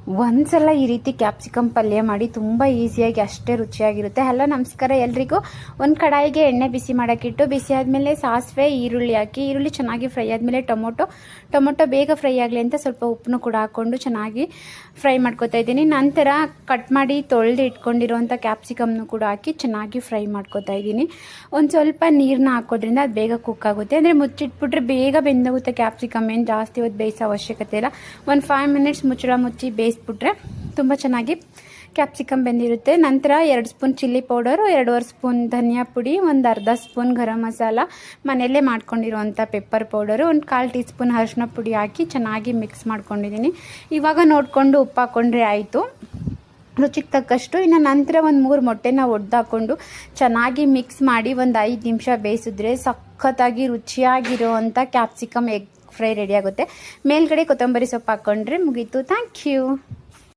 ಒಂದ್ಸಲ ಈ ರೀತಿ ಕ್ಯಾಪ್ಸಿಕಮ್ ಪಲ್ಯ ಮಾಡಿ ತುಂಬ ಈಸಿಯಾಗಿ ಅಷ್ಟೇ ರುಚಿಯಾಗಿರುತ್ತೆ. ಹಲೋ ನಮಸ್ಕಾರ ಎಲ್ರಿಗೂ. ಒಂದು ಕಡಾಯಿಗೆ ಎಣ್ಣೆ ಬಿಸಿ ಮಾಡೋಕ್ಕಿಟ್ಟು, ಬಿಸಿ ಆದಮೇಲೆ ಸಾಸಿವೆ, ಈರುಳ್ಳಿ ಹಾಕಿ, ಈರುಳ್ಳಿ ಚೆನ್ನಾಗಿ ಫ್ರೈ ಆದಮೇಲೆ ಟೊಮೊಟೊ ಬೇಗ ಫ್ರೈ ಆಗಲಿ ಅಂತ ಸ್ವಲ್ಪ ಉಪ್ಪನ್ನು ಕೂಡ ಹಾಕ್ಕೊಂಡು ಚೆನ್ನಾಗಿ ಫ್ರೈ ಮಾಡ್ಕೊತಾ ಇದ್ದೀನಿ. ನಂತರ ಕಟ್ ಮಾಡಿ ತೊಳೆದು ಇಟ್ಕೊಂಡಿರೋಂಥ ಕ್ಯಾಪ್ಸಿಕಮ್ನು ಕೂಡ ಹಾಕಿ ಚೆನ್ನಾಗಿ ಫ್ರೈ ಮಾಡ್ಕೊತಾ ಇದ್ದೀನಿ. ಒಂದು ಸ್ವಲ್ಪ ನೀರನ್ನ ಹಾಕೋದ್ರಿಂದ ಅದು ಬೇಗ ಕುಕ್ ಆಗುತ್ತೆ. ಅಂದರೆ ಮುಚ್ಚಿಟ್ಬಿಟ್ರೆ ಬೇಗ ಬೆಂದೋಗುತ್ತೆ ಕ್ಯಾಪ್ಸಿಕಮ್. ಏನು ಜಾಸ್ತಿ ಹೊತ್ತು ಬೇಯಿಸೋ ಅವಶ್ಯಕತೆ ಇಲ್ಲ. ಒಂದು 5 ಮಿನಿಟ್ಸ್ ಮುಚ್ಚಳ ಮುಚ್ಚಿ ಬೇಯಿಸ್ಬಿಟ್ರೆ ತುಂಬ ಚೆನ್ನಾಗಿ ಕ್ಯಾಪ್ಸಿಕಮ್ ಬೆಂದಿರುತ್ತೆ. ನಂತರ 2 ಸ್ಪೂನ್ ಚಿಲ್ಲಿ ಪೌಡರು, 2.5 ಸ್ಪೂನ್ ಧನಿಯಾ ಪುಡಿ, ಒಂದು ಅರ್ಧ ಸ್ಪೂನ್ ಗರಂ ಮಸಾಲ, ಮನೆಯಲ್ಲೇ ಮಾಡ್ಕೊಂಡಿರೋವಂಥ ಪೆಪ್ಪರ್ ಪೌಡರು, ಒಂದು 1/4 ಟೀ ಸ್ಪೂನ್ ಅರಿಶಿನ ಪುಡಿ ಹಾಕಿ ಚೆನ್ನಾಗಿ ಮಿಕ್ಸ್ ಮಾಡ್ಕೊಂಡಿದ್ದೀನಿ. ಇವಾಗ ನೋಡಿಕೊಂಡು ಉಪ್ಪು ಹಾಕ್ಕೊಂಡ್ರೆ ಆಯಿತು, ರುಚಿಗೆ ತಕ್ಕಷ್ಟು. ಇನ್ನು ನಂತರ ಒಂದು 3 ಮೊಟ್ಟೆನ ಒಡೆದಾಕೊಂಡು ಚೆನ್ನಾಗಿ ಮಿಕ್ಸ್ ಮಾಡಿ ಒಂದು 5 ನಿಮಿಷ ಬೇಯಿಸಿದ್ರೆ ಸಖತ್ತಾಗಿ ರುಚಿಯಾಗಿರುವಂಥ ಕ್ಯಾಪ್ಸಿಕಮ್ ಎಗ್ ಫ್ರೈ ರೆಡಿ ಆಗುತ್ತೆ. ಮೇಲ್ಗಡೆ ಕೊತ್ತಂಬರಿ ಸೊಪ್ಪು ಹಾಕ್ಕೊಂಡ್ರೆ ಮುಗೀತು. Thank you.